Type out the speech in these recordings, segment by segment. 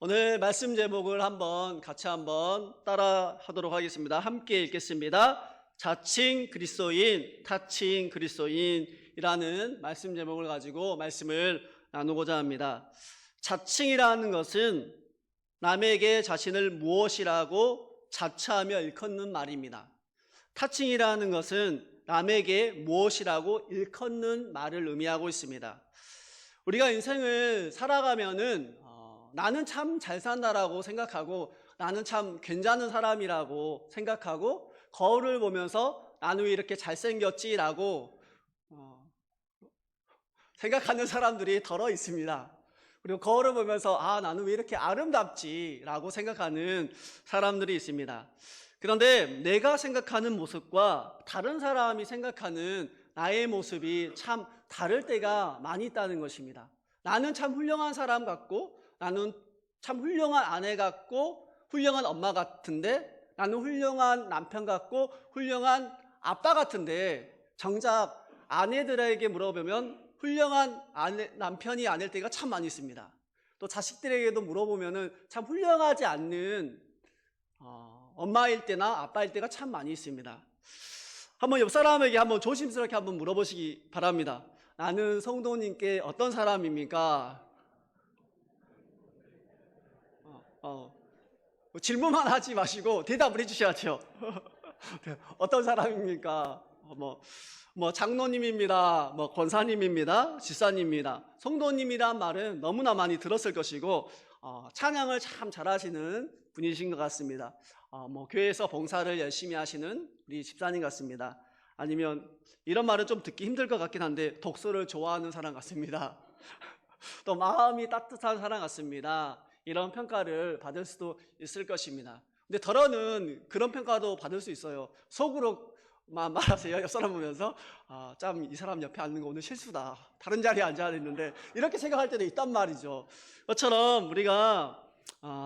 오늘 말씀 제목을 같이 따라 하도록 하겠습니다. 함께 읽겠습니다. 자칭 그리스도인, 타칭 그리스도인이라는 말씀 제목을 가지고 말씀을 나누고자 합니다. 자칭이라는 것은 남에게 자신을 무엇이라고 자처하며 일컫는 말입니다. 타칭이라는 것은 남에게 무엇이라고 일컫는 말을 의미하고 있습니다. 우리가 인생을 살아가면은 나는 참 잘 산다라고 생각하고 나는 참 괜찮은 사람이라고 생각하고 거울을 보면서 나는 왜 이렇게 잘생겼지라고 생각하는 사람들이 더러 있습니다. 그리고 거울을 보면서 나는 왜 이렇게 아름답지라고 생각하는 사람들이 있습니다. 그런데 내가 생각하는 모습과 다른 사람이 생각하는 나의 모습이 참 다를 때가 많이 있다는 것입니다. 나는 참 훌륭한 사람 같고 나는 참 훌륭한 아내 같고 훌륭한 엄마 같은데 나는 훌륭한 남편 같고 훌륭한 아빠 같은데 정작 아내들에게 물어보면 훌륭한 남편이 아닐 때가 참 많이 있습니다. 또 자식들에게도 물어보면 참 훌륭하지 않는 엄마일 때나 아빠일 때가 참 많이 있습니다. 한번 옆 사람에게 조심스럽게 물어보시기 바랍니다. 나는 성도님께 어떤 사람입니까? 질문만 하지 마시고 대답을 해주셔야죠. 어떤 사람입니까? 장로님입니다. 권사님입니다. 집사님입니다. 성도님이란 말은 너무나 많이 들었을 것이고 찬양을 참 잘하시는 분이신 것 같습니다. 교회에서 봉사를 열심히 하시는 우리 집사님 같습니다. 아니면 이런 말은 좀 듣기 힘들 것 같긴 한데 독서를 좋아하는 사람 같습니다. 또 마음이 따뜻한 사람 같습니다. 이런 평가를 받을 수도 있을 것입니다. 근데 더러는 그런 평가도 받을 수 있어요. 속으로만 말하세요. 옆 사람 보면서 참 이 사람 옆에 앉는 거 오늘 실수다. 다른 자리에 앉아야 되는데 이렇게 생각할 때도 있단 말이죠. 그것처럼 우리가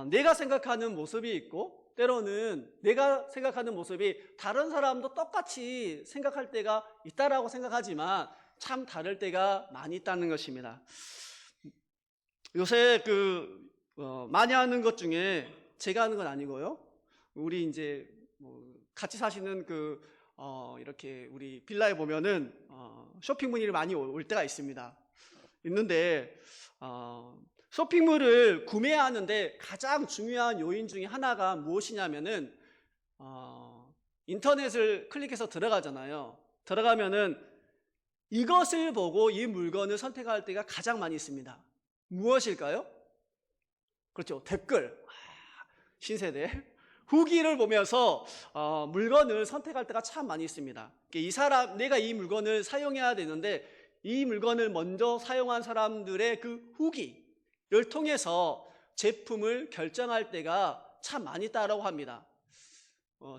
내가 생각하는 모습이 있고 때로는 내가 생각하는 모습이 다른 사람도 똑같이 생각할 때가 있다라고 생각하지만 참 다를 때가 많이 있다는 것입니다. 요새 많이 하는 것 중에 제가 하는 건 아니고요. 우리 이제 같이 사시는 이렇게 우리 빌라에 보면은 쇼핑몰이 많이 올 때가 있습니다. 있는데 쇼핑몰을 구매하는데 가장 중요한 요인 중에 하나가 무엇이냐면은 인터넷을 클릭해서 들어가잖아요. 들어가면은 이것을 보고 이 물건을 선택할 때가 가장 많이 있습니다. 무엇일까요? 그렇죠. 댓글. 신세대. 후기를 보면서 물건을 선택할 때가 참 많이 있습니다. 내가 이 물건을 사용해야 되는데 이 물건을 먼저 사용한 사람들의 그 후기를 통해서 제품을 결정할 때가 참 많이 있다고 합니다.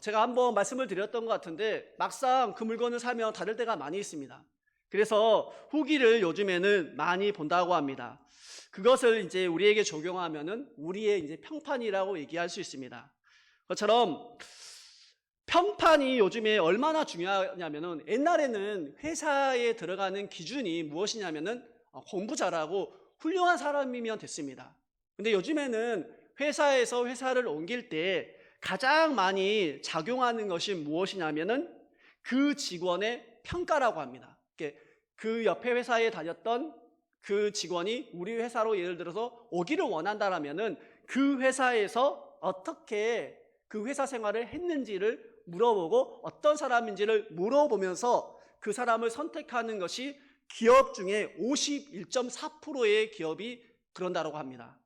제가 한번 말씀을 드렸던 것 같은데 막상 그 물건을 사면 다를 때가 많이 있습니다. 그래서 후기를 요즘에는 많이 본다고 합니다. 그것을 이제 우리에게 적용하면은 우리의 이제 평판이라고 얘기할 수 있습니다. 그것처럼 평판이 요즘에 얼마나 중요하냐면은 옛날에는 회사에 들어가는 기준이 무엇이냐면은 공부 잘하고 훌륭한 사람이면 됐습니다. 근데 요즘에는 회사에서 회사를 옮길 때 가장 많이 작용하는 것이 무엇이냐면은 그 직원의 평가라고 합니다. 그 옆에 회사에 다녔던 그 직원이 우리 회사로 예를 들어서 오기를 원한다라면은 그 회사에서 어떻게 그 회사 생활을 했는지를 물어보고 어떤 사람인지를 물어보면서 그 사람을 선택하는 것이 기업 중에 51.4%의 기업이 그런다고 합니다.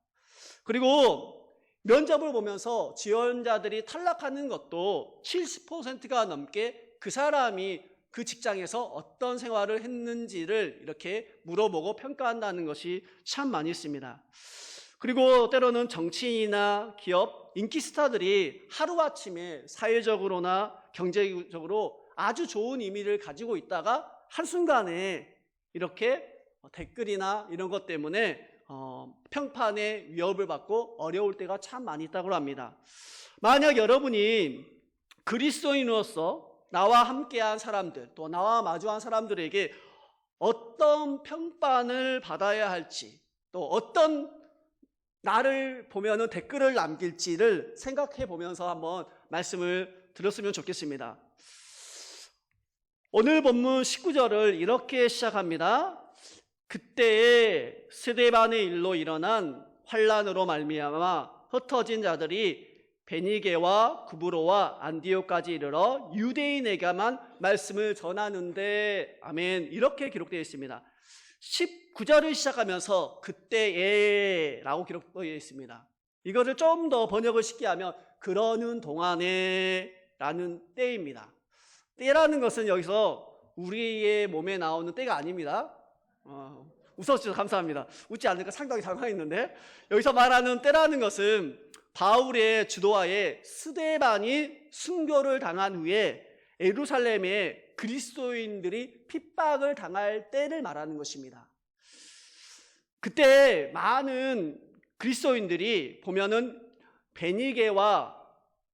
그리고 면접을 보면서 지원자들이 탈락하는 것도 70%가 넘게 그 사람이 그 직장에서 어떤 생활을 했는지를 이렇게 물어보고 평가한다는 것이 참 많이 있습니다. 그리고 때로는 정치인이나 기업, 인기 스타들이 하루아침에 사회적으로나 경제적으로 아주 좋은 의미를 가지고 있다가 한순간에 이렇게 댓글이나 이런 것 때문에 평판에 위협을 받고 어려울 때가 참 많이 있다고 합니다. 만약 여러분이 그리스도인으로서 나와 함께한 사람들, 또 나와 마주한 사람들에게 어떤 평판을 받아야 할지, 또 어떤 나를 보면은 댓글을 남길지를 생각해 보면서 한번 말씀을 들었으면 좋겠습니다. 오늘 본문 19절을 이렇게 시작합니다. 그때에 스데반의 일로 일어난 환란으로 말미암아 흩어진 자들이 베니게와 구브로와 안디옥까지 이르러 유대인에게만 말씀을 전하는데 아멘, 이렇게 기록되어 있습니다. 19절을 시작하면서 그때에 라고 기록되어 있습니다. 이거를 좀 더 번역을 쉽게 하면 그러는 동안에 라는 때입니다. 때라는 것은 여기서 우리의 몸에 나오는 때가 아닙니다. 웃어주셔서 감사합니다. 웃지 않으니까 상당히 당황했는데, 여기서 말하는 때라는 것은 바울의 주도하에 스데반이 순교를 당한 후에 예루살렘에 그리스도인들이 핍박을 당할 때를 말하는 것입니다. 그때 많은 그리스도인들이 보면은 베니게와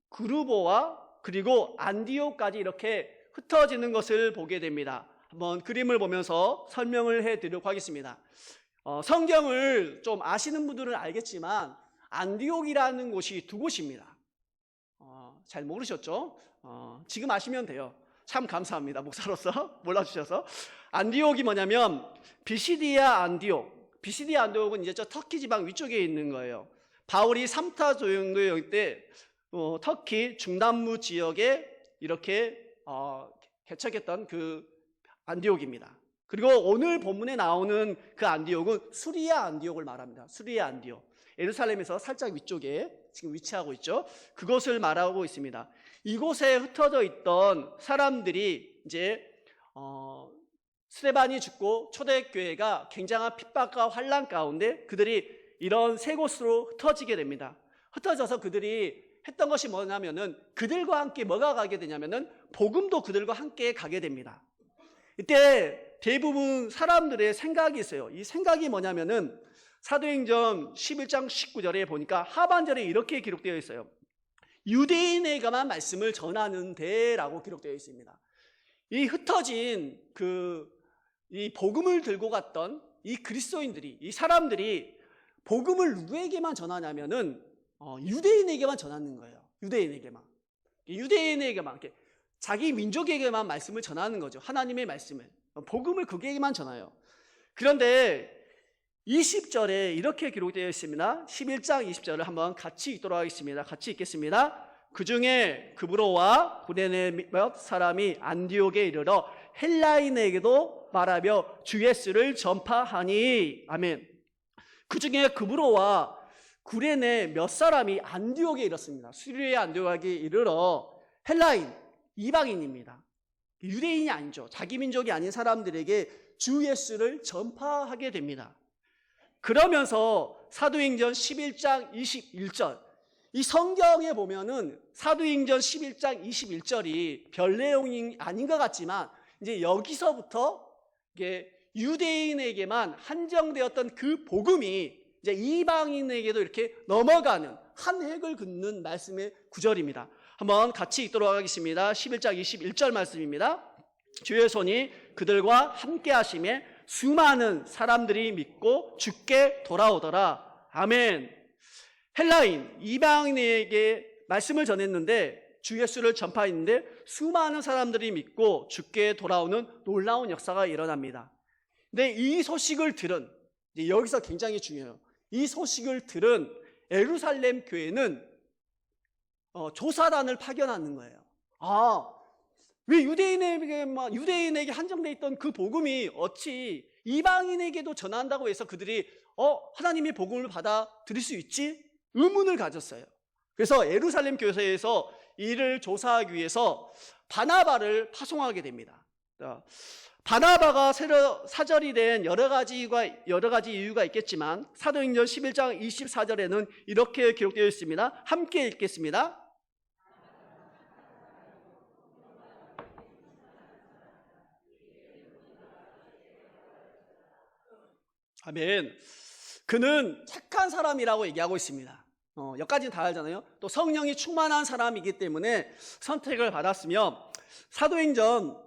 그루보와 그리고 안디옥까지 이렇게 흩어지는 것을 보게 됩니다. 한번 그림을 보면서 설명을 해드리도록 하겠습니다. 성경을 좀 아시는 분들은 알겠지만 안디옥이라는 곳이 두 곳입니다. 잘 모르셨죠? 지금 아시면 돼요. 참 감사합니다. 목사로서 몰라주셔서. 안디옥이 뭐냐면 비시디아 안디옥. 비시디아 안디옥은 이제 저 터키 지방 위쪽에 있는 거예요. 바울이 3타 조용도의 때 터키 중남부 지역에 이렇게 개척했던 그 안디옥입니다. 그리고 오늘 본문에 나오는 그 안디옥은 수리아 안디옥을 말합니다. 수리아 안디옥. 예루살렘에서 살짝 위쪽에 지금 위치하고 있죠. 그것을 말하고 있습니다. 이곳에 흩어져 있던 사람들이 이제 스데반이 죽고 초대교회가 굉장한 핍박과 환란 가운데 그들이 이런 세 곳으로 흩어지게 됩니다. 흩어져서 그들이 했던 것이 뭐냐면은 그들과 함께 뭐가 가게 되냐면은 복음도 그들과 함께 가게 됩니다. 이때 대부분 사람들의 생각이 있어요. 이 생각이 뭐냐면은 사도행전 11장 19절에 보니까 하반절에 이렇게 기록되어 있어요. 유대인에게만 말씀을 전하는데 라고 기록되어 있습니다. 이 흩어진 이 복음을 들고 갔던 이 그리스도인들이, 이 사람들이 복음을 누구에게만 전하냐면은 유대인에게만 전하는 거예요. 유대인에게만 이렇게 자기 민족에게만 말씀을 전하는 거죠. 하나님의 말씀을, 복음을 그에게만 전해요. 그런데 20절에 이렇게 기록되어 있습니다. 11장 20절을 한번 같이 읽도록 하겠습니다. 같이 읽겠습니다. 그 중에 그브로와 구레네 몇 사람이 안디옥에 이르러 헬라인에게도 말하며 주 예수를 전파하니 아멘. 그 중에 그브로와 구레네 몇 사람이 안디옥에 이르렀습니다. 수리아 안디옥에 이르러 헬라인, 이방인입니다. 유대인이 아니죠. 자기 민족이 아닌 사람들에게 주 예수를 전파하게 됩니다. 그러면서 사도행전 11장 21절, 이 성경에 보면은 사도행전 11장 21절이 별 내용이 아닌 것 같지만 이제 여기서부터 이게 유대인에게만 한정되었던 그 복음이 이제 이방인에게도 이렇게 넘어가는 한 획을 긋는 말씀의 구절입니다. 한번 같이 읽도록 하겠습니다. 11장 21절 말씀입니다. 주의 손이 그들과 함께 하심에 수많은 사람들이 믿고 주께 돌아오더라. 아멘. 헬라인, 이방인에게 말씀을 전했는데 주 예수를 전파했는데 수많은 사람들이 믿고 주께 돌아오는 놀라운 역사가 일어납니다. 근데 이 소식을 들은, 이제 여기서 굉장히 중요해요. 이 소식을 들은 예루살렘 교회는 조사단을 파견하는 거예요. 왜 유대인에게 한정되어 있던 그 복음이 어찌 이방인에게도 전한다고 해서 그들이 하나님의 복음을 받아들일 수 있지? 의문을 가졌어요. 그래서 예루살렘 교회에서 이를 조사하기 위해서 바나바를 파송하게 됩니다. 바나바가 새로 사절이 된 여러 가지 이유가 있겠지만 사도행전 11장 24절에는 이렇게 기록되어 있습니다. 함께 읽겠습니다. 아멘. 그는 착한 사람이라고 얘기하고 있습니다. 여기까지는 다 알잖아요. 또 성령이 충만한 사람이기 때문에 선택을 받았으며 사도행전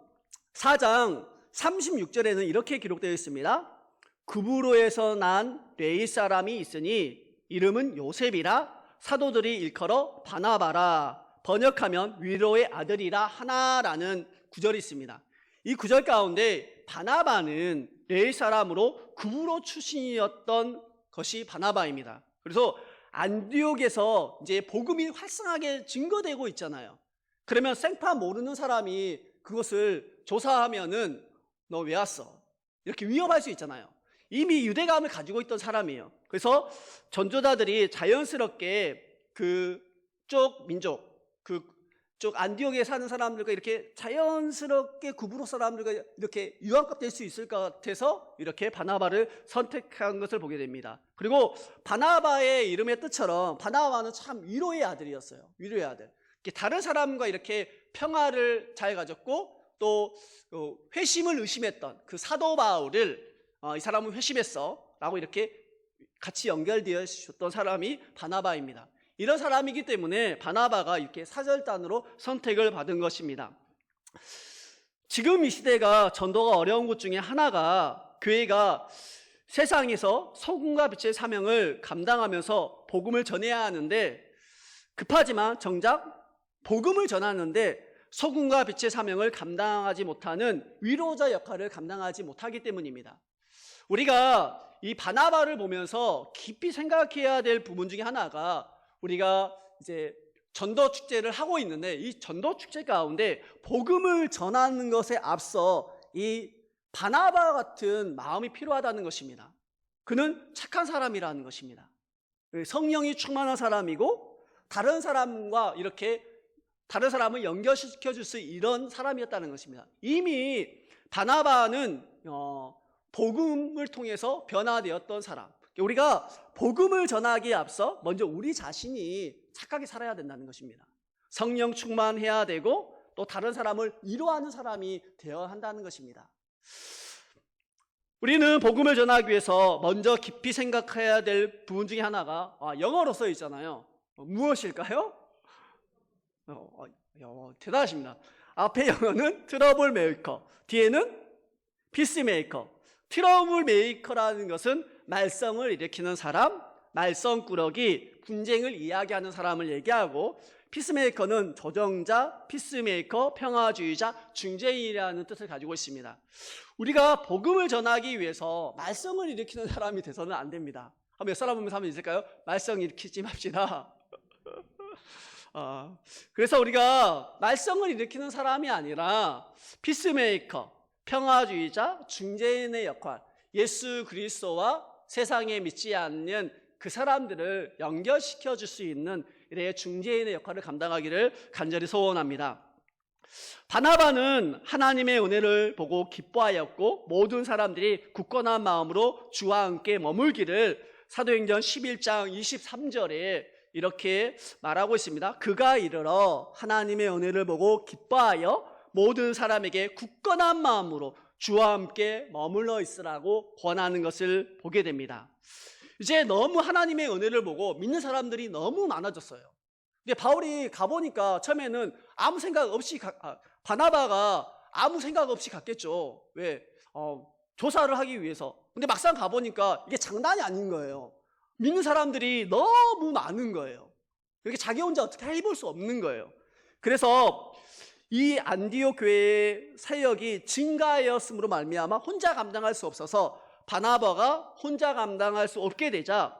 4장 36절에는 이렇게 기록되어 있습니다. 구브로에서 난 레위 사람이 있으니 이름은 요셉이라 사도들이 일컬어 바나바라, 번역하면 위로의 아들이라 하나라는 구절이 있습니다. 이 구절 가운데 바나바는 레위 사람으로 구브로 출신이었던 것이 바나바입니다. 그래서 안디옥에서 이제 복음이 활성하게 증거되고 있잖아요. 그러면 생파 모르는 사람이 그것을 조사하면은 너 왜 왔어? 이렇게 위협할 수 있잖아요. 이미 유대감을 가지고 있던 사람이에요. 그래서 전도자들이 자연스럽게 그쪽 민족, 그쪽 안디옥에 사는 사람들과 이렇게 자연스럽게 구브로 사람들과 이렇게 유학갑 될 수 있을 것 같아서 이렇게 바나바를 선택한 것을 보게 됩니다. 그리고 바나바의 이름의 뜻처럼 바나바는 참 위로의 아들이었어요. 위로의 아들. 다른 사람과 이렇게 평화를 잘 가졌고 또 회심을 의심했던 그 사도 바울을 이 사람은 회심했어 라고 이렇게 같이 연결되었던 사람이 바나바입니다. 이런 사람이기 때문에 바나바가 이렇게 사절단으로 선택을 받은 것입니다. 지금 이 시대가 전도가 어려운 것 중에 하나가 교회가 세상에서 소금과 빛의 사명을 감당하면서 복음을 전해야 하는데 급하지만 정작 복음을 전하는데 소금과 빛의 사명을 감당하지 못하는 위로자 역할을 감당하지 못하기 때문입니다. 우리가 이 바나바를 보면서 깊이 생각해야 될 부분 중에 하나가 우리가 이제 전도 축제를 하고 있는데 이 전도 축제 가운데 복음을 전하는 것에 앞서 이 바나바 같은 마음이 필요하다는 것입니다. 그는 착한 사람이라는 것입니다. 성령이 충만한 사람이고 다른 사람과 이렇게 다른 사람을 연결시켜 줄 수 있는 이런 사람이었다는 것입니다. 이미 바나바는 복음을 통해서 변화되었던 사람. 우리가 복음을 전하기에 앞서 먼저 우리 자신이 착하게 살아야 된다는 것입니다. 성령 충만해야 되고 또 다른 사람을 위로하는 사람이 되어야 한다는 것입니다. 우리는 복음을 전하기 위해서 먼저 깊이 생각해야 될 부분 중에 하나가 영어로 써 있잖아요. 무엇일까요? 대단하십니다. 앞에 영어는 트러블 메이커, 뒤에는 피스메이커. 트러블 메이커라는 것은 말썽을 일으키는 사람, 말썽꾸러기, 분쟁을 이야기하는 사람을 얘기하고, 피스메이커는 조정자, 피스메이커, 평화주의자, 중재인이라는 뜻을 가지고 있습니다. 우리가 복음을 전하기 위해서 말썽을 일으키는 사람이 돼서는 안 됩니다. 몇 사람 보면서 하면 있을까요? 말썽 일으키지 맙시다. 그래서 우리가 말썽을 일으키는 사람이 아니라 피스메이커, 평화주의자, 중재인의 역할, 예수 그리스도와 세상에 믿지 않는 그 사람들을 연결시켜 줄 수 있는 이런 중재인의 역할을 감당하기를 간절히 소원합니다. 바나바는 하나님의 은혜를 보고 기뻐하였고 모든 사람들이 굳건한 마음으로 주와 함께 머물기를 사도행전 11장 23절에 이렇게 말하고 있습니다. 그가 이르러 하나님의 은혜를 보고 기뻐하여 모든 사람에게 굳건한 마음으로 주와 함께 머물러 있으라고 권하는 것을 보게 됩니다. 이제 너무 하나님의 은혜를 보고 믿는 사람들이 너무 많아졌어요. 근데 바울이 가보니까 처음에는 아무 생각 없이 바나바가 아무 생각 없이 갔겠죠. 왜? 조사를 하기 위해서. 근데 막상 가보니까 이게 장난이 아닌 거예요. 믿는 사람들이 너무 많은 거예요. 이렇게 자기 혼자 어떻게 해볼 수 없는 거예요. 그래서 이 안디옥 교회의 사역이 증가하였으므로 말미암아 혼자 감당할 수 없어서 바나바가 혼자 감당할 수 없게 되자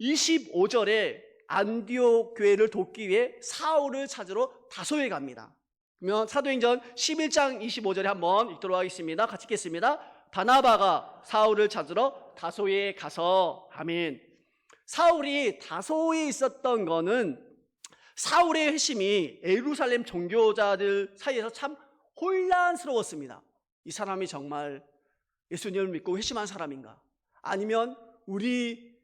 25절에 안디옥 교회를 돕기 위해 사울을 찾으러 다소에 갑니다. 그러면 사도행전 11장 25절에 한번 읽도록 하겠습니다. 같이 읽겠습니다. 바나바가 사울을 찾으러 다소에 가서 아멘. 사울이 다소에 있었던 거는 사울의 회심이 예루살렘 종교자들 사이에서 참 혼란스러웠습니다. 이 사람이 정말 예수님을 믿고 회심한 사람인가? 아니면 우리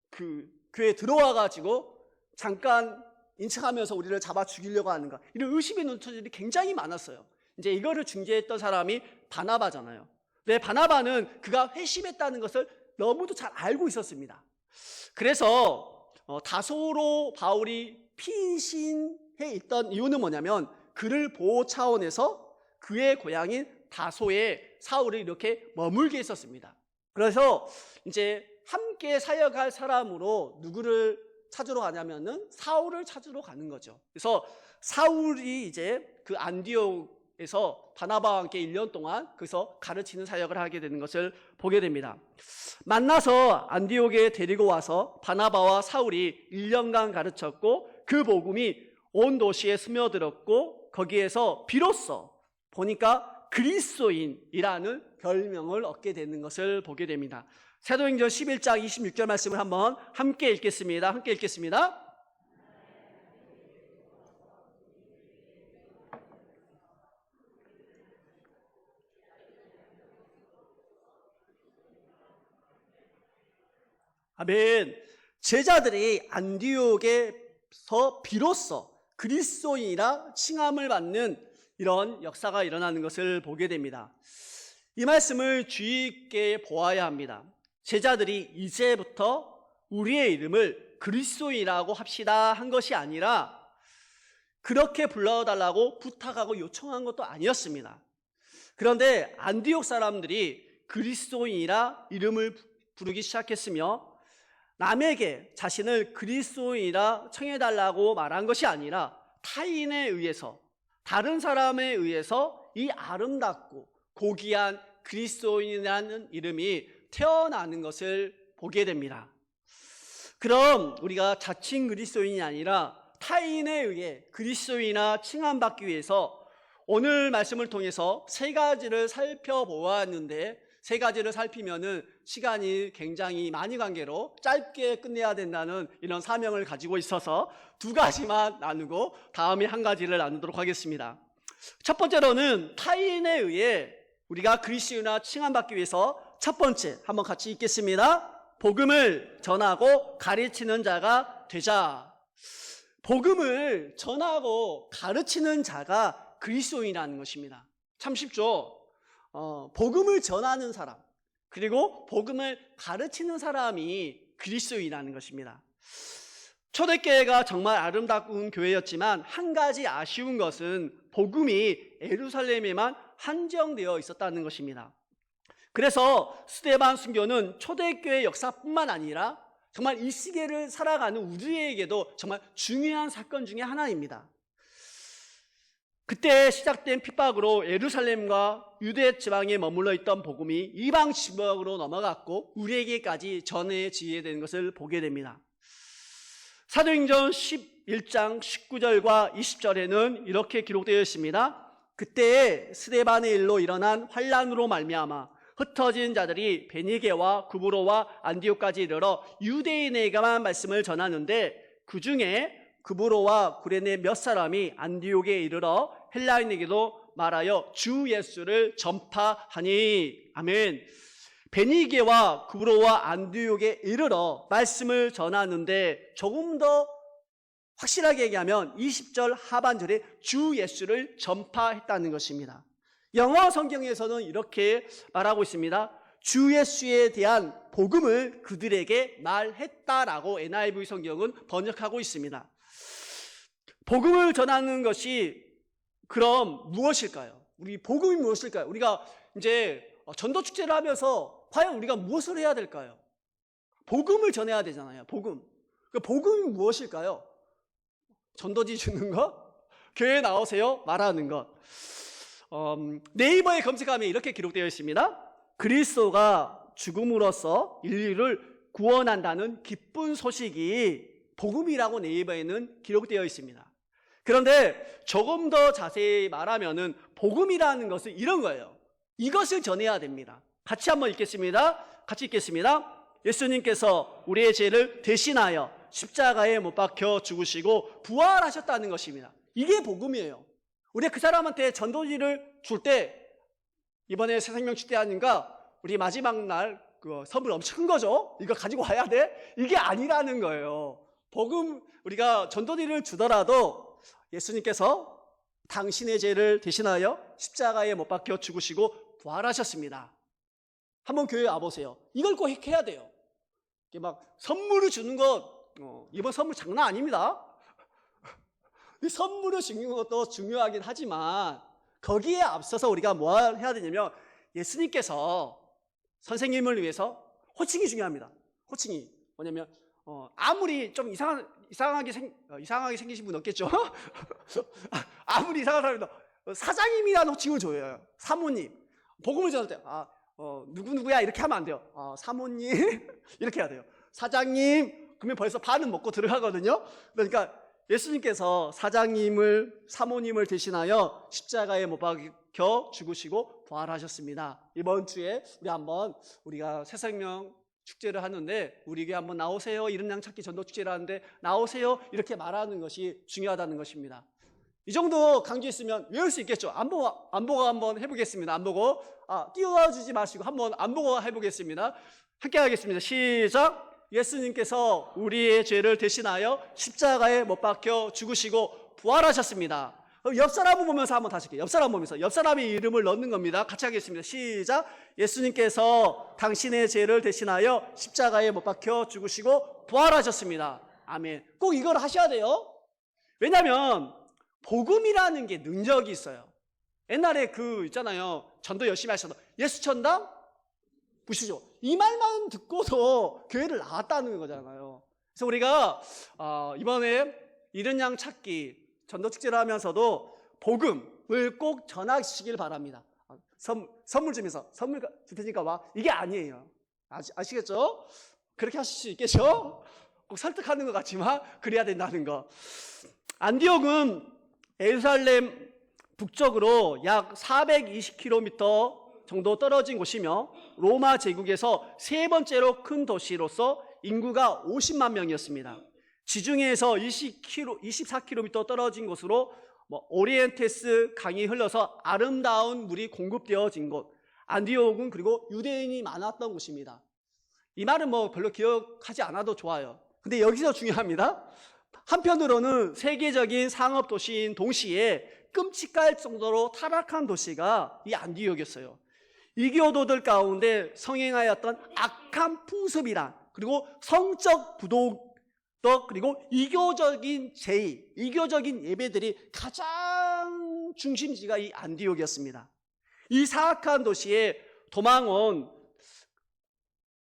그 교회에 들어와 가지고 잠깐 인척하면서 우리를 잡아 죽이려고 하는가? 이런 의심의 눈초리들이 굉장히 많았어요. 이제 이거를 중재했던 사람이 바나바잖아요. 네, 바나바는 그가 회심했다는 것을 너무도 잘 알고 있었습니다. 그래서 다소로 바울이 피신해 있던 이유는 뭐냐면 그를 보호 차원에서 그의 고향인 다소에 사울을 이렇게 머물게 했었습니다. 그래서 이제 함께 사역할 사람으로 누구를 찾으러 가냐면은 사울을 찾으러 가는 거죠. 그래서 사울이 이제 그 안디옥에서 바나바와 함께 1년 동안 거기서 가르치는 사역을 하게 되는 것을 보게 됩니다. 만나서 안디옥에 데리고 와서 바나바와 사울이 1년간 가르쳤고 그 복음이 온 도시에 스며들었고 거기에서 비로소 보니까 그리스도인이라는 별명을 얻게 되는 것을 보게 됩니다. 사도행전 11장 26절 말씀을 한번 함께 읽겠습니다. 함께 읽겠습니다. 아멘. 제자들이 안디옥에서 비로소 그리스도인이라 칭함을 받는 이런 역사가 일어나는 것을 보게 됩니다. 이 말씀을 주의 있게 보아야 합니다. 제자들이 이제부터 우리의 이름을 그리스도인이라고 합시다 한 것이 아니라 그렇게 불러달라고 부탁하고 요청한 것도 아니었습니다. 그런데 안디옥 사람들이 그리스도인이라 이름을 부르기 시작했으며 남에게 자신을 그리스도인이라 청해달라고 말한 것이 아니라 타인에 의해서, 다른 사람에 의해서 이 아름답고 고귀한 그리스도인이라는 이름이 태어나는 것을 보게 됩니다. 그럼 우리가 자칭 그리스도인이 아니라 타인에 의해 그리스도인이나 칭함받기 위해서 오늘 말씀을 통해서 세 가지를 살펴보았는데, 세 가지를 살피면은 시간이 굉장히 많이 관계로 짧게 끝내야 된다는 이런 사명을 가지고 있어서 두 가지만 나누고 다음에 한 가지를 나누도록 하겠습니다. 첫 번째로는 타인에 의해 우리가 그리스도인이나 칭함받기 위해서 첫 번째 한번 같이 읽겠습니다. 복음을 전하고 가르치는 자가 되자. 복음을 전하고 가르치는 자가 그리스도인이라는 것입니다. 참 쉽죠? 복음을 전하는 사람, 그리고 복음을 가르치는 사람이 그리스도인이라는 것입니다. 초대교회가 정말 아름다운 교회였지만 한 가지 아쉬운 것은 복음이 예루살렘에만 한정되어 있었다는 것입니다. 그래서 스데반 순교는 초대교회 역사뿐만 아니라 정말 이 시대를 살아가는 우리에게도 정말 중요한 사건 중에 하나입니다. 그때 시작된 핍박으로 예루살렘과 유대 지방에 머물러 있던 복음이 이방 지방으로 넘어갔고 우리에게까지 전해지게 된 것을 보게 됩니다. 사도행전 11장 19절과 20절에는 이렇게 기록되어 있습니다. 그때 스데반의 일로 일어난 환란으로 말미암아 흩어진 자들이 베니게와 구브로와 안디옥까지 이르러 유대인에게만 말씀을 전하는데 그 중에 구브로와 구레네 몇 사람이 안디옥에 이르러 헬라인에게도 말하여 주 예수를 전파하니. 아멘. 베니게와 구브로와 안디옥에 이르러 말씀을 전하는데 조금 더 확실하게 얘기하면 20절 하반절에 주 예수를 전파했다는 것입니다. 영어 성경에서는 이렇게 말하고 있습니다. 주 예수에 대한 복음을 그들에게 말했다라고 NIV 성경은 번역하고 있습니다. 복음을 전하는 것이 그럼 무엇일까요? 우리 복음이 무엇일까요? 우리가 이제 전도 축제를 하면서 과연 우리가 무엇을 해야 될까요? 복음을 전해야 되잖아요. 복음. 그 복음이 무엇일까요? 전도지 주는 것? 교회에 나오세요? 말하는 것. 네이버에 검색하면 이렇게 기록되어 있습니다. 그리스도가 죽음으로써 인류를 구원한다는 기쁜 소식이 복음이라고 네이버에는 기록되어 있습니다. 그런데 조금 더 자세히 말하면은 복음이라는 것은 이런 거예요. 이것을 전해야 됩니다. 같이 한번 읽겠습니다. 같이 읽겠습니다. 예수님께서 우리의 죄를 대신하여 십자가에 못 박혀 죽으시고 부활하셨다는 것입니다. 이게 복음이에요. 우리가 그 사람한테 전도지를 줄 때 이번에 새생명 축제 아닌가 우리 마지막 날 그 선물 엄청 큰 거죠. 이거 가지고 와야 돼? 이게 아니라는 거예요. 복음 우리가 전도지를 주더라도 예수님께서 당신의 죄를 대신하여 십자가에 못 박혀 죽으시고 부활하셨습니다. 한번 교회에 와보세요. 이걸 꼭 해야 돼요. 이게 막 선물을 주는 것 이번 선물 장난 아닙니다. 선물을 주는 것도 중요하긴 하지만 거기에 앞서서 우리가 뭘 해야 되냐면 예수님께서 선생님을 위해서 호칭이 중요합니다. 호칭이 뭐냐면 아무리 좀 이상하게 생기신 분 없겠죠? 아무리 이상한 사람이도 사장님이라는 호칭을 줘요. 사모님. 복음을 전할 때 누구누구야 이렇게 하면 안 돼요. 사모님 이렇게 해야 돼요. 사장님 그러면 벌써 반은 먹고 들어가거든요. 그러니까 예수님께서 사모님을 대신하여 십자가에 못 박혀 죽으시고 부활하셨습니다. 이번 주에 우리가 새생명 축제를 하는데 우리 교회 한번 나오세요. 이른 양 찾기 전도 축제를 하는데 나오세요. 이렇게 말하는 것이 중요하다는 것입니다. 이 정도 강조했으면 외울 수 있겠죠. 안보고 한번 해보겠습니다. 안보고 띄워주지 마시고 한번 안보고 해보겠습니다. 함께 하겠습니다. 시작. 예수님께서 우리의 죄를 대신하여 십자가에 못 박혀 죽으시고 부활하셨습니다. 옆 사람을 보면서 한번 다시 할게요. 옆 사람 보면서 옆 사람의 이름을 넣는 겁니다. 같이 하겠습니다. 시작. 예수님께서 당신의 죄를 대신하여 십자가에 못 박혀 죽으시고 부활하셨습니다. 아멘. 꼭 이걸 하셔야 돼요. 왜냐하면 복음이라는 게 능력이 있어요. 옛날에 있잖아요. 전도 열심히 하셔서 예수 천당 보시죠. 이 말만 듣고도 교회를 나왔다는 거잖아요. 그래서 우리가 이번에 이른 양 찾기 전도 축제를 하면서도 복음을 꼭 전하시길 바랍니다. 선물 주면서 선물 줄 테니까 와. 이게 아니에요. 아시겠죠? 그렇게 하실 수 있겠죠? 꼭 설득하는 것 같지만 그래야 된다는 거. 안디옥은 예루살렘 북쪽으로 약 420km 정도 떨어진 곳이며 로마 제국에서 세 번째로 큰 도시로서 인구가 50만 명이었습니다. 지중해에서 24km 떨어진 곳으로 오리엔테스 강이 흘러서 아름다운 물이 공급되어진 곳. 안디옥은 그리고 유대인이 많았던 곳입니다. 이 말은 별로 기억하지 않아도 좋아요. 근데 여기서 중요합니다. 한편으로는 세계적인 상업 도시인 동시에 끔찍할 정도로 타락한 도시가 이 안디옥이었어요. 이교도들 가운데 성행하였던 악한 풍습이란, 그리고 성적 부도덕, 그리고 이교적인 제의, 이교적인 예배들이 가장 중심지가 이 안디옥이었습니다. 이 사악한 도시에 도망온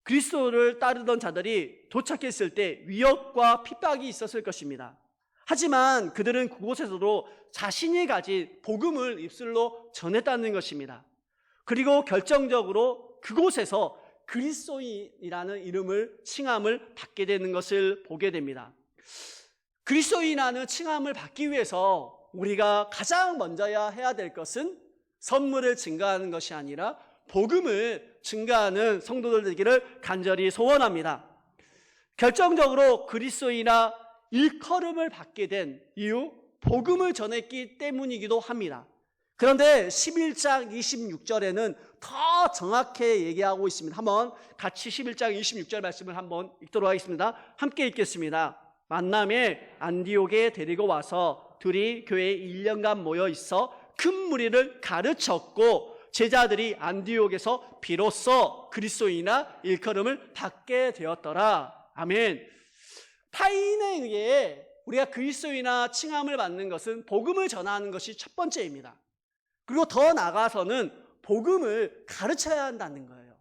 그리스도를 따르던 자들이 도착했을 때 위협과 핍박이 있었을 것입니다. 하지만 그들은 그곳에서도 자신이 가진 복음을 입술로 전했다는 것입니다. 그리고 결정적으로 그곳에서 그리스도인이라는 이름을 칭함을 받게 되는 것을 보게 됩니다. 그리스도인이라는 칭함을 받기 위해서 우리가 가장 먼저 해야 될 것은 선물을 증가하는 것이 아니라 복음을 증가하는 성도들 되기를 간절히 소원합니다. 결정적으로 그리스도인이나 일컬음을 받게 된 이유, 복음을 전했기 때문이기도 합니다. 그런데 11장 26절에는 더 정확하게 얘기하고 있습니다. 한번 같이 11장 26절 말씀을 한번 읽도록 하겠습니다. 함께 읽겠습니다. 만남에 안디옥에 데리고 와서 둘이 교회에 1년간 모여 있어 큰 무리를 가르쳤고 제자들이 안디옥에서 비로소 그리스도인이나 일컬음을 받게 되었더라. 아멘. 타인에 의해 우리가 그리스도인이나 칭함을 받는 것은 복음을 전하는 것이 첫 번째입니다. 그리고 더 나아가서는 복음을 가르쳐야 한다는 거예요.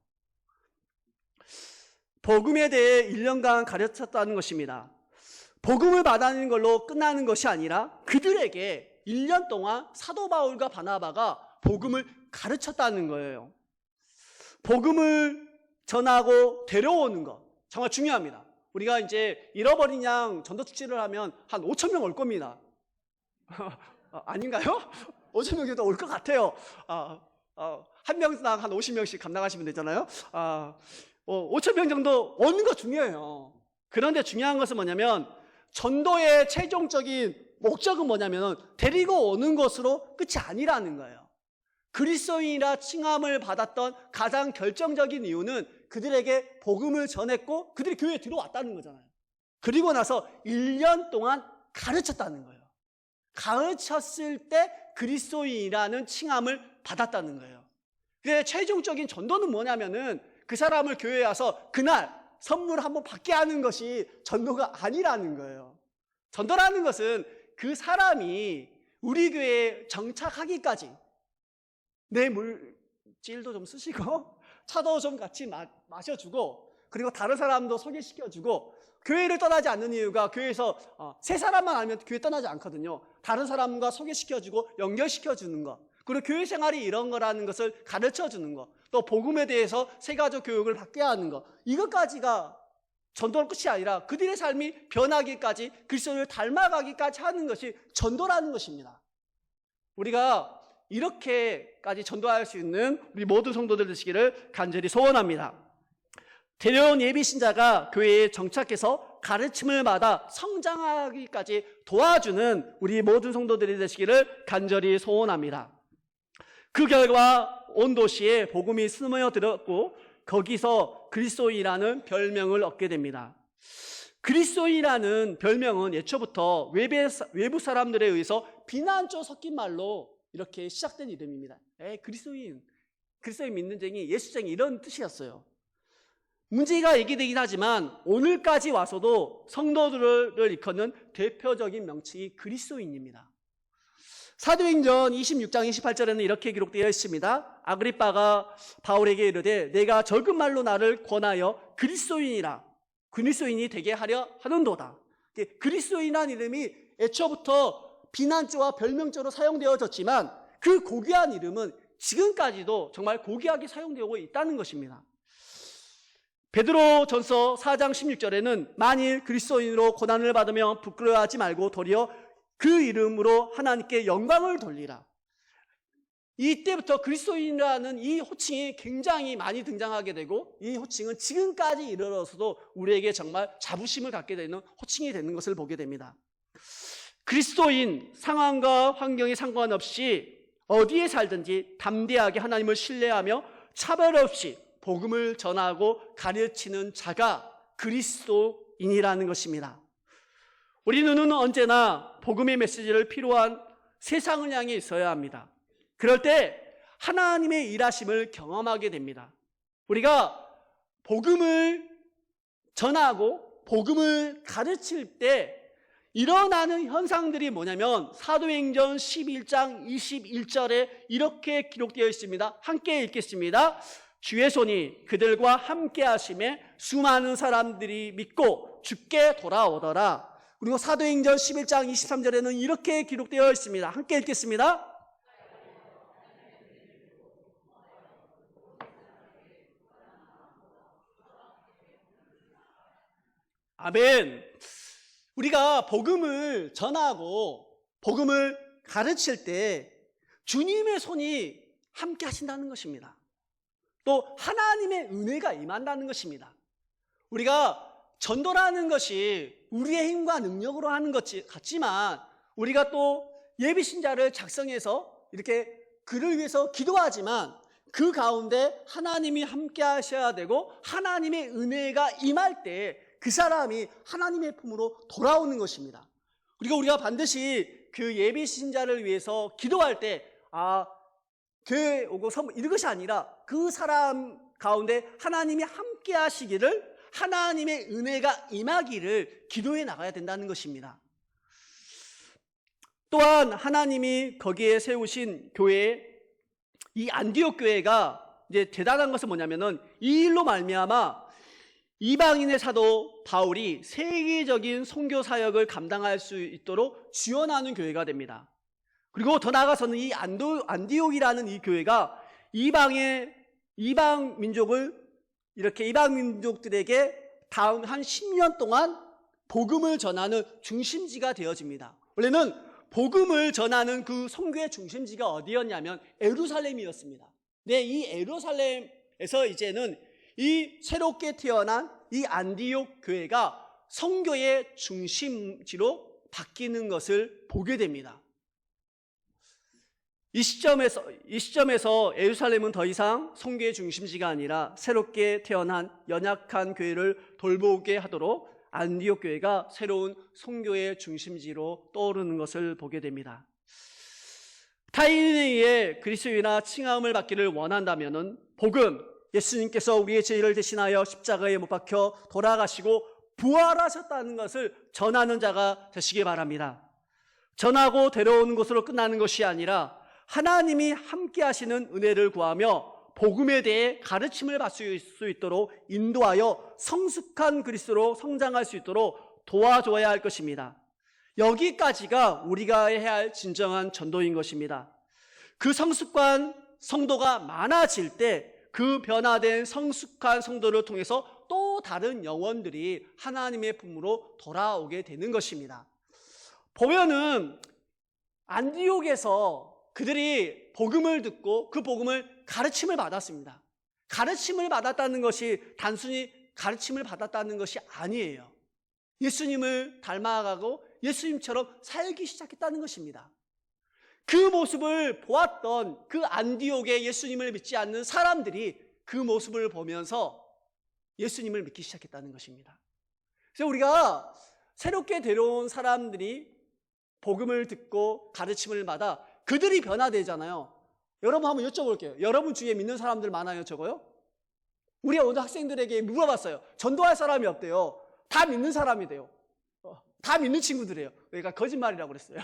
복음에 대해 1년간 가르쳤다는 것입니다. 복음을 받아내는 걸로 끝나는 것이 아니라 그들에게 1년 동안 사도 바울과 바나바가 복음을 가르쳤다는 거예요. 복음을 전하고 데려오는 것 정말 중요합니다. 우리가 이제 잃어버린 양 전도축제를 하면 한 5천 명 올 겁니다. 아닌가요? 5천 명 정도 올 것 같아요. 한 명당 한 50명씩 감당하시면 되잖아요. 5천 명 정도 오는 거 중요해요. 그런데 중요한 것은 뭐냐면 전도의 최종적인 목적은 뭐냐면 데리고 오는 것으로 끝이 아니라는 거예요. 그리스도인이라 칭함을 받았던 가장 결정적인 이유는 그들에게 복음을 전했고 그들이 교회에 들어왔다는 거잖아요. 그리고 나서 1년 동안 가르쳤다는 거예요. 가르쳤을 때 그리스도인이라는 칭함을 받았다는 거예요. 그래서 최종적인 전도는 뭐냐면은 그 사람을 교회에 와서 그날 선물 한번 받게 하는 것이 전도가 아니라는 거예요. 전도라는 것은 그 사람이 우리 교회에 정착하기까지 내 물질도 좀 쓰시고 차도 좀 같이 마셔주고 그리고 다른 사람도 소개시켜주고, 교회를 떠나지 않는 이유가 교회에서 세 사람만 알면 교회 떠나지 않거든요. 다른 사람과 소개시켜주고 연결시켜주는 것, 그리고 교회 생활이 이런 거라는 것을 가르쳐주는 것, 또 복음에 대해서 세가족 교육을 받게 하는 것, 이것까지가 전도의 끝이 아니라 그들의 삶이 변하기까지, 그리스도를 닮아가기까지 하는 것이 전도라는 것입니다. 우리가 이렇게까지 전도할 수 있는 우리 모든 성도들 되시기를 간절히 소원합니다. 데려온 예비신자가 교회에 정착해서 가르침을 받아 성장하기까지 도와주는 우리 모든 성도들이 되시기를 간절히 소원합니다. 그 결과 온 도시에 복음이 스며들었고 거기서 그리스도인이라는 별명을 얻게 됩니다. 그리스도인이라는 별명은 애초부터 외부 사람들에 의해서 비난조 섞인 말로 이렇게 시작된 이름입니다. 그리스도인 믿는쟁이, 예수쟁이, 이런 뜻이었어요. 문제가 얘기되긴 하지만 오늘까지 와서도 성도들을 일컫는 대표적인 명칭이 그리스도인입니다. 사도행전 26장 28절에는 이렇게 기록되어 있습니다. 아그리빠가 바울에게 이르되 내가 적은 말로 나를 권하여 그리스도인이 되게 하려 하는도다. 그리스도인이라는 이름이 애초부터 비난조와 별명조로 사용되어졌지만 그 고귀한 이름은 지금까지도 정말 고귀하게 사용되고 있다는 것입니다. 베드로전서 4장 16절에는 만일 그리스도인으로 고난을 받으며 부끄러워하지 말고 도리어 그 이름으로 하나님께 영광을 돌리라. 이때부터 그리스도인이라는 이 호칭이 굉장히 많이 등장하게 되고, 이 호칭은 지금까지 이르러서도 우리에게 정말 자부심을 갖게 되는 호칭이 되는 것을 보게 됩니다. 그리스도인, 상황과 환경에 상관없이 어디에 살든지 담대하게 하나님을 신뢰하며 차별 없이 복음을 전하고 가르치는 자가 그리스도인이라는 것입니다. 우리 눈은 언제나 복음의 메시지를 필요한 세상을 향해 있어야 합니다. 그럴 때 하나님의 일하심을 경험하게 됩니다. 우리가 복음을 전하고 복음을 가르칠 때 일어나는 현상들이 뭐냐면 사도행전 11장 21절에 이렇게 기록되어 있습니다. 함께 읽겠습니다. 주의 손이 그들과 함께 하심에 수많은 사람들이 믿고 주께 돌아오더라. 그리고 사도행전 11장 23절에는 이렇게 기록되어 있습니다. 함께 읽겠습니다. 아멘. 우리가 복음을 전하고 복음을 가르칠 때 주님의 손이 함께 하신다는 것입니다. 또 하나님의 은혜가 임한다는 것입니다. 우리가 전도라는 것이 우리의 힘과 능력으로 하는 것 같지만 우리가 또 예비신자를 작성해서 이렇게 그를 위해서 기도하지만 그 가운데 하나님이 함께 하셔야 되고 하나님의 은혜가 임할 때 그 사람이 하나님의 품으로 돌아오는 것입니다. 그리고 우리가 반드시 그 예비신자를 위해서 기도할 때 교회에 오고 이런 것이 아니라 그 사람 가운데 하나님이 함께 하시기를, 하나님의 은혜가 임하기를 기도해 나가야 된다는 것입니다. 또한 하나님이 거기에 세우신 교회, 이 안디옥 교회가 이제 대단한 것은 뭐냐면은 이 일로 말미암아 이방인의 사도 바울이 세계적인 선교 사역을 감당할 수 있도록 지원하는 교회가 됩니다. 그리고 더 나아가서는 이 안디옥이라는 이 교회가 이방 민족들에게 다음 한 10년 동안 복음을 전하는 중심지가 되어집니다. 원래는 복음을 전하는 그 선교의 중심지가 어디였냐면 예루살렘이었습니다. 네, 이 예루살렘에서 이제는 이 새롭게 태어난 이 안디옥 교회가 선교의 중심지로 바뀌는 것을 보게 됩니다. 이 시점에서 예루살렘은 더 이상 선교의 중심지가 아니라 새롭게 태어난 연약한 교회를 돌보게 하도록 안디옥 교회가 새로운 선교의 중심지로 떠오르는 것을 보게 됩니다. 타인에 의해 그리스도인이나 칭함을 받기를 원한다면은 복음, 예수님께서 우리의 죄를 대신하여 십자가에 못 박혀 돌아가시고 부활하셨다는 것을 전하는 자가 되시기 바랍니다. 전하고 데려오는 것으로 끝나는 것이 아니라 하나님이 함께 하시는 은혜를 구하며 복음에 대해 가르침을 받을 수 있도록 인도하여 성숙한 그리스도로 성장할 수 있도록 도와줘야 할 것입니다. 여기까지가 우리가 해야 할 진정한 전도인 것입니다. 그 성숙한 성도가 많아질 때 그 변화된 성숙한 성도를 통해서 또 다른 영혼들이 하나님의 품으로 돌아오게 되는 것입니다. 보면은 안디옥에서 그들이 복음을 듣고 그 복음을 가르침을 받았습니다. 가르침을 받았다는 것이 단순히 가르침을 받았다는 것이 아니에요. 예수님을 닮아가고 예수님처럼 살기 시작했다는 것입니다. 그 모습을 보았던 그 안디옥의 예수님을 믿지 않는 사람들이 그 모습을 보면서 예수님을 믿기 시작했다는 것입니다. 그래서 우리가 새롭게 데려온 사람들이 복음을 듣고 가르침을 받아 그들이 변화되잖아요. 여러분 한번 여쭤볼게요. 여러분 주위에 믿는 사람들 많아요, 적어요? 우리 오늘 학생들에게 물어봤어요. 전도할 사람이 없대요. 다 믿는 사람이 돼요. 다 믿는 친구들이에요. 그러니까 거짓말이라고 그랬어요.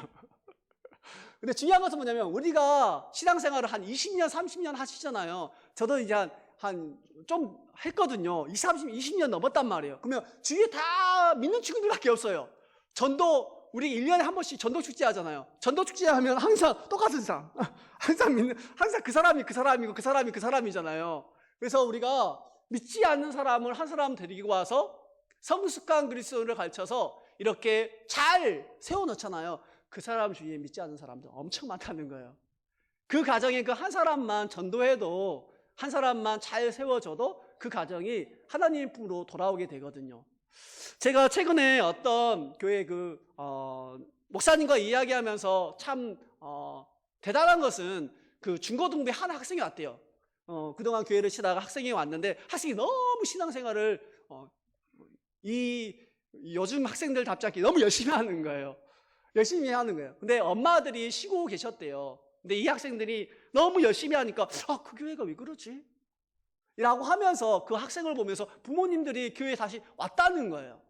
근데 중요한 것은 뭐냐면 우리가 신앙생활을 한 20년, 30년 하시잖아요. 저도 이제 한 좀 했거든요. 20년 넘었단 말이에요. 그러면 주위에 다 믿는 친구들밖에 없어요. 전도 우리 1년에 한 번씩 전도 축제 하잖아요. 전도 축제 하면 항상 똑같은 사람. 항상 그 사람이 그 사람이고 그 사람이 그 사람이잖아요. 그래서 우리가 믿지 않는 사람을 한 사람 데리고 와서 성숙한 그리스도를 가르쳐서 이렇게 잘 세워놓잖아요. 그 사람 주위에 믿지 않는 사람들 엄청 많다는 거예요. 그 가정에 그 한 사람만 전도해도 한 사람만 잘 세워줘도 그 가정이 하나님 품으로 돌아오게 되거든요. 제가 최근에 어떤 교회 목사님과 이야기하면서 참 대단한 것은 그 중고등부에 한 학생이 왔대요. 그동안 교회를 치다가 학생이 왔는데 학생이 너무 신앙생활을 이 요즘 학생들답지 너무 열심히 하는 거예요. 열심히 하는 거예요. 근데 엄마들이 쉬고 계셨대요. 근데 이 학생들이 너무 열심히 하니까 그 교회가 왜 그러지? 라고 하면서 그 학생을 보면서 부모님들이 교회에 다시 왔다는 거예요.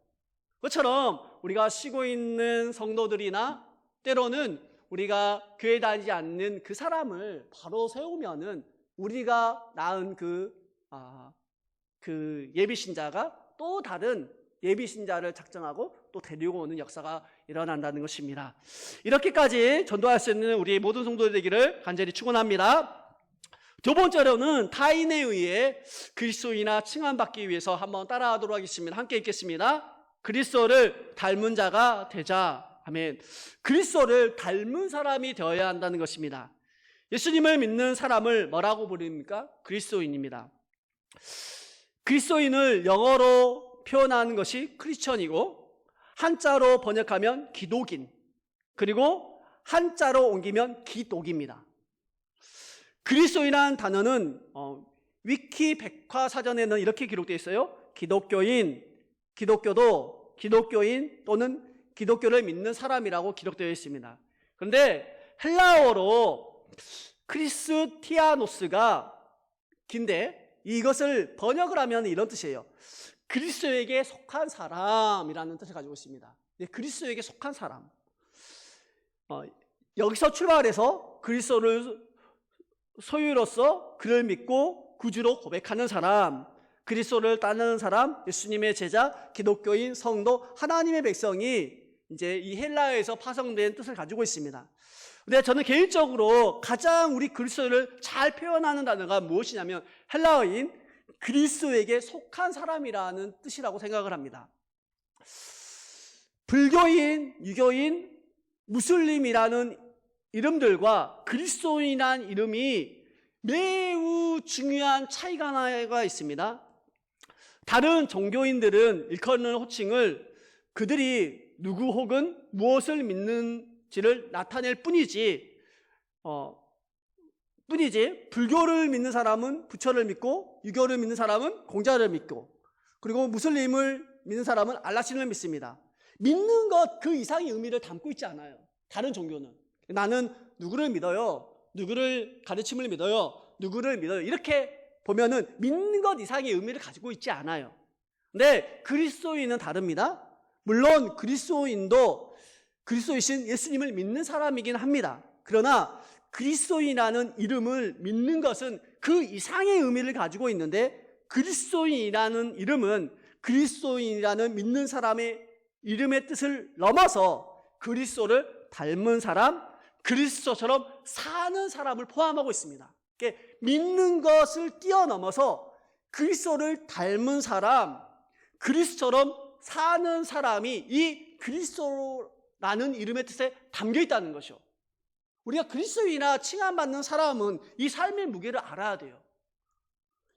그것처럼 우리가 쉬고 있는 성도들이나 때로는 우리가 교회 다니지 않는 그 사람을 바로 세우면은 우리가 낳은 그 예비신자가 또 다른 예비신자를 작정하고 또 데리고 오는 역사가 일어난다는 것입니다. 이렇게까지 전도할 수 있는 우리 모든 성도들 되기를 간절히 축원합니다. 두 번째로는 타인에 의해 그리스도인이나 칭함받기 위해서 한번 따라하도록 하겠습니다. 함께 읽겠습니다. 그리스도를 닮은 자가 되자. 아멘. 그리스도를 닮은 사람이 되어야 한다는 것입니다. 예수님을 믿는 사람을 뭐라고 부릅니까? 그리스도인입니다. 그리스도인을 영어로 표현하는 것이 크리스천이고 한자로 번역하면 기독인, 그리고 한자로 옮기면 기독입니다. 그리스도인이라는 단어는 위키 백과사전에는 이렇게 기록되어 있어요. 기독교인, 기독교도, 기독교인 또는 기독교를 믿는 사람이라고 기록되어 있습니다. 그런데 헬라어로 크리스티아노스가 긴데 이것을 번역을 하면 이런 뜻이에요. 그리스도에게 속한 사람이라는 뜻을 가지고 있습니다. 그리스도에게 속한 사람. 여기서 출발해서 그리스도를 소유로서 그를 믿고 구주로 고백하는 사람, 그리스도를 따르는 사람, 예수님의 제자, 기독교인, 성도, 하나님의 백성이 이제 이 헬라어에서 파송된 뜻을 가지고 있습니다. 근데 저는 개인적으로 가장 우리 그리스도를 잘 표현하는 단어가 무엇이냐면 헬라어인 그리스도에게 속한 사람이라는 뜻이라고 생각을 합니다. 불교인, 유교인, 무슬림이라는 이름들과 그리스도인이라는 이름이 매우 중요한 차이가 하나가 있습니다. 다른 종교인들은 일컫는 호칭을 그들이 누구 혹은 무엇을 믿는지를 나타낼 뿐이지 불교를 믿는 사람은 부처를 믿고 유교를 믿는 사람은 공자를 믿고 그리고 무슬림을 믿는 사람은 알라신을 믿습니다. 믿는 것 그 이상의 의미를 담고 있지 않아요. 다른 종교는 나는 누구를 믿어요, 누구를 가르침을 믿어요, 누구를 믿어요 이렇게 보면은 믿는 것 이상의 의미를 가지고 있지 않아요. 근데 그리스도인은 다릅니다. 물론 그리스도인도 그리스도이신 예수님을 믿는 사람이긴 합니다. 그러나 그리스도인이라는 이름을 믿는 것은 그 이상의 의미를 가지고 있는데, 그리스도인이라는 이름은 그리스도인이라는 믿는 사람의 이름의 뜻을 넘어서 그리스도를 닮은 사람, 그리스도처럼 사는 사람을 포함하고 있습니다. 믿는 것을 뛰어넘어서 그리스도를 닮은 사람, 그리스도처럼 사는 사람이 이 그리스도라는 이름의 뜻에 담겨 있다는 것이요. 우리가 그리스도인이나 칭함받는 사람은 이 삶의 무게를 알아야 돼요.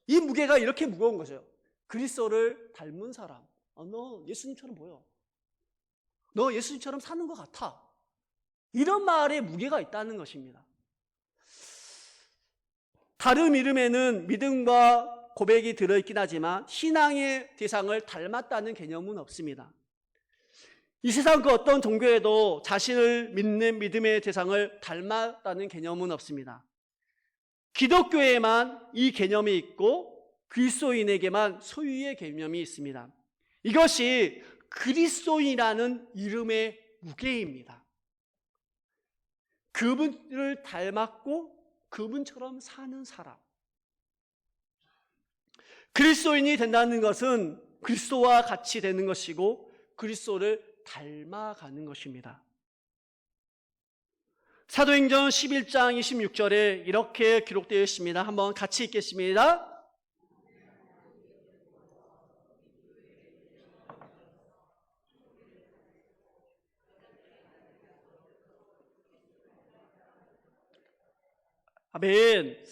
이 무게가 이렇게 무거운 거죠. 그리스도를 닮은 사람. 너 예수님처럼 보여. 너 예수님처럼 사는 것 같아. 이런 말에 무게가 있다는 것입니다. 다른 이름에는 믿음과 고백이 들어있긴 하지만 신앙의 대상을 닮았다는 개념은 없습니다. 이 세상 그 어떤 종교에도 자신을 믿는 믿음의 대상을 닮았다는 개념은 없습니다. 기독교에만 이 개념이 있고 그리스도인에게만 소유의 개념이 있습니다. 이것이 그리스도인이라는 이름의 무게입니다. 그분을 닮았고 그분처럼 사는 사람. 그리스도인이 된다는 것은 그리스도와 같이 되는 것이고 그리스도를 닮아가는 것입니다. 사도행전 11장 26절에 이렇게 기록되어 있습니다. 한번 같이 읽겠습니다. 아멘.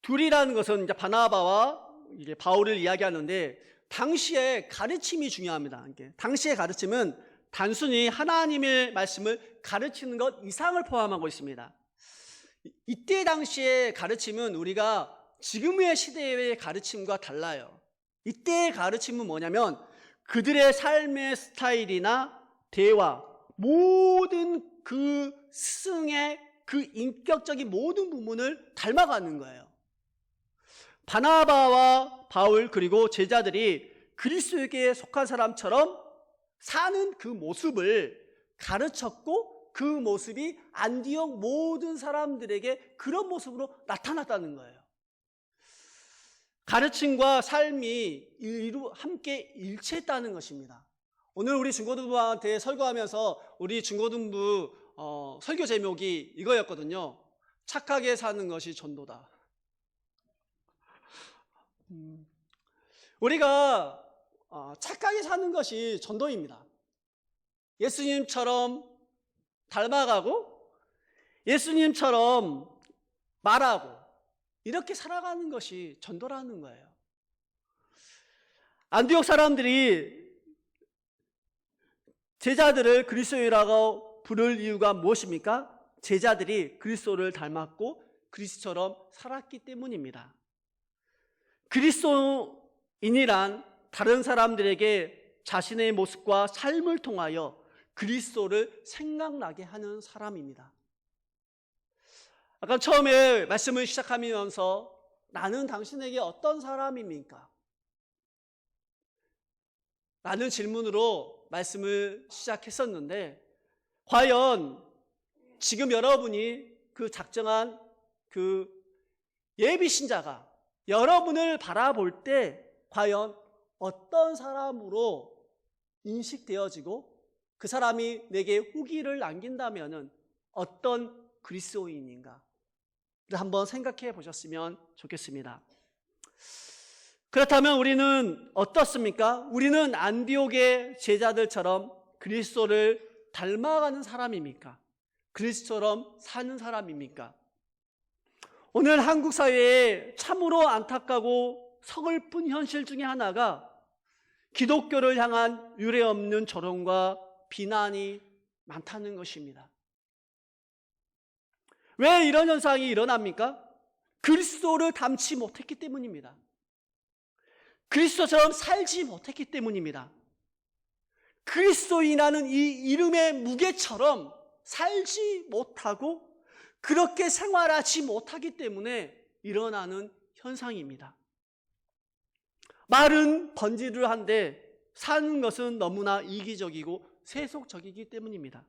둘이라는 것은 이제 바나바와 이제 바울을 이야기하는데 당시에 가르침이 중요합니다. 당시의 가르침은 단순히 하나님의 말씀을 가르치는 것 이상을 포함하고 있습니다. 이때 당시의 가르침은 우리가 지금의 시대의 가르침과 달라요. 이때의 가르침은 뭐냐면 그들의 삶의 스타일이나 대화, 모든 그 스승의 그 인격적인 모든 부분을 닮아가는 거예요. 바나바와 바울 그리고 제자들이 그리스도에게 속한 사람처럼 사는 그 모습을 가르쳤고 그 모습이 안디옥 모든 사람들에게 그런 모습으로 나타났다는 거예요. 가르침과 삶이 함께 일치했다는 것입니다. 오늘 우리 중고등부한테 설교하면서 우리 중고등부 설교 제목이 이거였거든요. 착하게 사는 것이 전도다. 우리가 착하게 사는 것이 전도입니다. 예수님처럼 닮아가고 예수님처럼 말하고 이렇게 살아가는 것이 전도라는 거예요. 안디옥 사람들이 제자들을 그리스도인이라고 부를 이유가 무엇입니까? 제자들이 그리스도를 닮았고 그리스도처럼 살았기 때문입니다. 그리스도인이란 다른 사람들에게 자신의 모습과 삶을 통하여 그리스도를 생각나게 하는 사람입니다. 아까 처음에 말씀을 시작하면서 나는 당신에게 어떤 사람입니까? 라는 질문으로 말씀을 시작했었는데 과연 지금 여러분이 그 작정한 그 예비신자가 여러분을 바라볼 때 과연 어떤 사람으로 인식되어지고 그 사람이 내게 후기를 남긴다면 어떤 그리스도인인가 한번 생각해 보셨으면 좋겠습니다. 그렇다면 우리는 어떻습니까? 우리는 안디옥의 제자들처럼 그리스도를 닮아가는 사람입니까? 그리스도처럼 사는 사람입니까? 오늘 한국 사회에 참으로 안타깝고 서글픈 현실 중에 하나가 기독교를 향한 유례없는 조롱과 비난이 많다는 것입니다. 왜 이런 현상이 일어납니까? 그리스도를 닮지 못했기 때문입니다. 그리스도처럼 살지 못했기 때문입니다. 그리스도인이라는 이 이름의 무게처럼 살지 못하고 그렇게 생활하지 못하기 때문에 일어나는 현상입니다. 말은 번지르한데 사는 것은 너무나 이기적이고 세속적이기 때문입니다.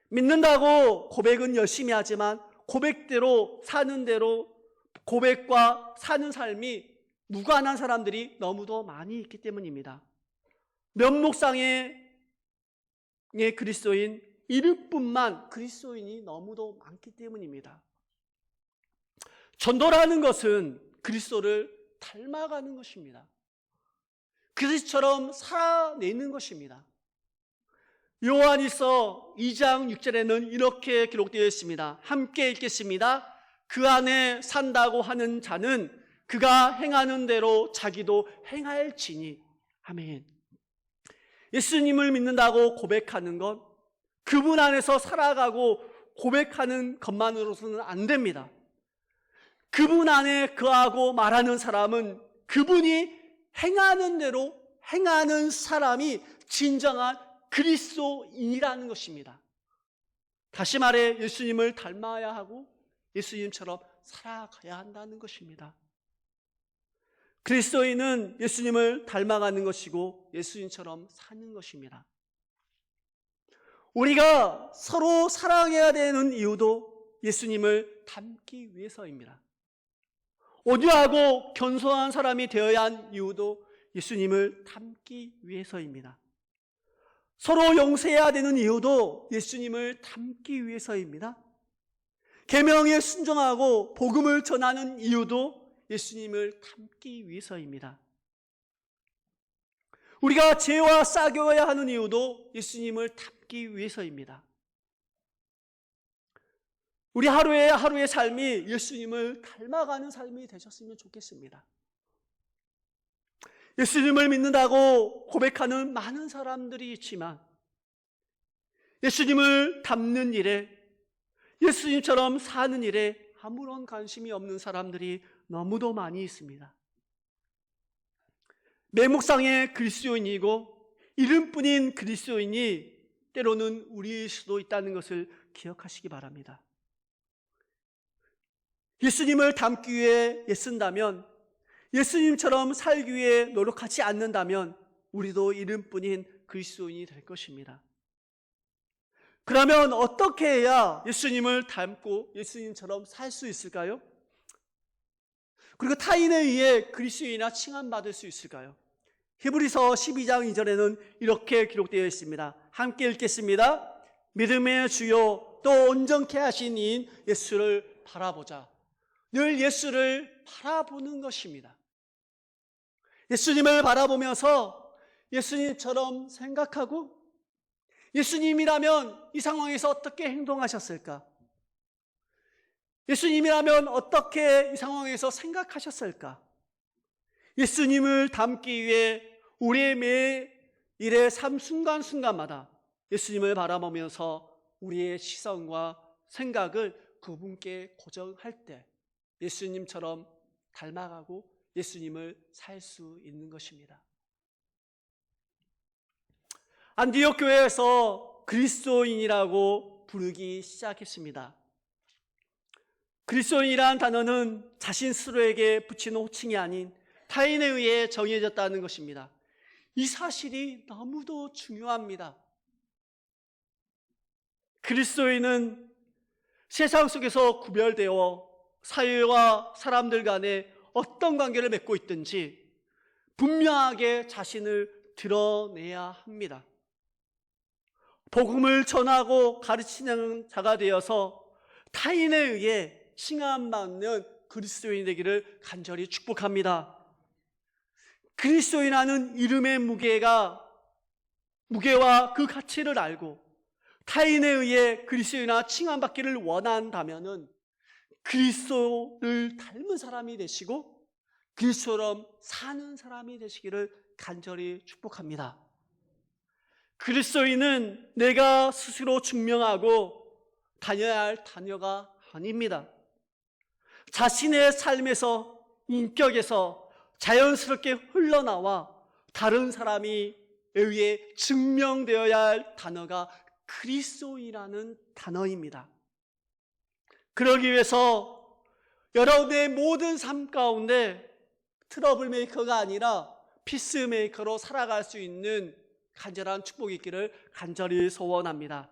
믿는다고 고백은 열심히 하지만 고백대로 사는 대로 고백과 사는 삶이 무관한 사람들이 너무도 많이 있기 때문입니다. 면목상의 그리스도인, 이름뿐만 그리스도인이 너무도 많기 때문입니다. 전도라는 것은 그리스도를 닮아가는 것입니다. 그리스도처럼 살아내는 것입니다. 요한일서 2장 6절에는 이렇게 기록되어 있습니다. 함께 읽겠습니다. 그 안에 산다고 하는 자는 그가 행하는 대로 자기도 행할지니. 아멘. 예수님을 믿는다고 고백하는 것, 그분 안에서 살아가고 고백하는 것만으로서는 안 됩니다. 그분 안에 거하고 말하는 사람은 그분이 행하는 대로 행하는 사람이 진정한 그리스도인이라는 것입니다. 다시 말해 예수님을 닮아야 하고 예수님처럼 살아가야 한다는 것입니다. 그리스도인은 예수님을 닮아가는 것이고 예수님처럼 사는 것입니다. 우리가 서로 사랑해야 되는 이유도 예수님을 닮기 위해서입니다. 온유하고 겸손한 사람이 되어야 한 이유도 예수님을 닮기 위해서입니다. 서로 용서해야 되는 이유도 예수님을 닮기 위해서입니다. 계명에 순종하고 복음을 전하는 이유도 예수님을 닮기 위해서입니다. 우리가 죄와 싸워야 하는 이유도 예수님을 닮기 위해서입니다. 우리 하루의 삶이 예수님을 닮아가는 삶이 되셨으면 좋겠습니다. 예수님을 믿는다고 고백하는 많은 사람들이 있지만 예수님을 닮는 일에, 예수님처럼 사는 일에 아무런 관심이 없는 사람들이 너무도 많이 있습니다. 매목상의 그리스도인이고 이름뿐인 그리스도인이 때로는 우리일 수도 있다는 것을 기억하시기 바랍니다. 예수님을 닮기 위해 애쓴다면, 예수님처럼 살기 위해 노력하지 않는다면 우리도 이름뿐인 그리스도인이 될 것입니다. 그러면 어떻게 해야 예수님을 닮고 예수님처럼 살 수 있을까요? 그리고 타인에 의해 그리스도인이라 칭함받을 수 있을까요? 히브리서 12장 2절에는 이렇게 기록되어 있습니다. 함께 읽겠습니다. 믿음의 주요 또 온전케 하신 이인 예수를 바라보자. 늘 예수를 바라보는 것입니다. 예수님을 바라보면서 예수님처럼 생각하고 예수님이라면 이 상황에서 어떻게 행동하셨을까? 예수님이라면 어떻게 이 상황에서 생각하셨을까? 예수님을 닮기 위해 우리의 매일의 삶 순간순간마다 예수님을 바라보면서 우리의 시선과 생각을 그분께 고정할 때 예수님처럼 닮아가고 예수님을 살 수 있는 것입니다. 안디옥 교회에서 그리스도인이라고 부르기 시작했습니다. 그리스도인이라는 단어는 자신 스스로에게 붙이는 호칭이 아닌 타인에 의해 정해졌다는 것입니다. 이 사실이 너무도 중요합니다. 그리스도인은 세상 속에서 구별되어 사회와 사람들 간에 어떤 관계를 맺고 있든지 분명하게 자신을 드러내야 합니다. 복음을 전하고 가르치는 자가 되어서 타인에 의해 칭함받는 그리스도인이 되기를 간절히 축복합니다. 그리스도인이라는 이름의 무게와 그 가치를 알고 타인에 의해 그리스도인이나 칭함받기를 원한다면 그리스도를 닮은 사람이 되시고 그리스도처럼 사는 사람이 되시기를 간절히 축복합니다. 그리스도인은 내가 스스로 증명하고 다녀야 할 다녀가 아닙니다. 자신의 삶에서, 인격에서 자연스럽게 흘러나와 다른 사람이 의해 증명되어야 할 단어가 그리스도인이라는 단어입니다. 그러기 위해서 여러분의 모든 삶 가운데 트러블 메이커가 아니라 피스 메이커로 살아갈 수 있는 간절한 축복이 있기를 간절히 소원합니다.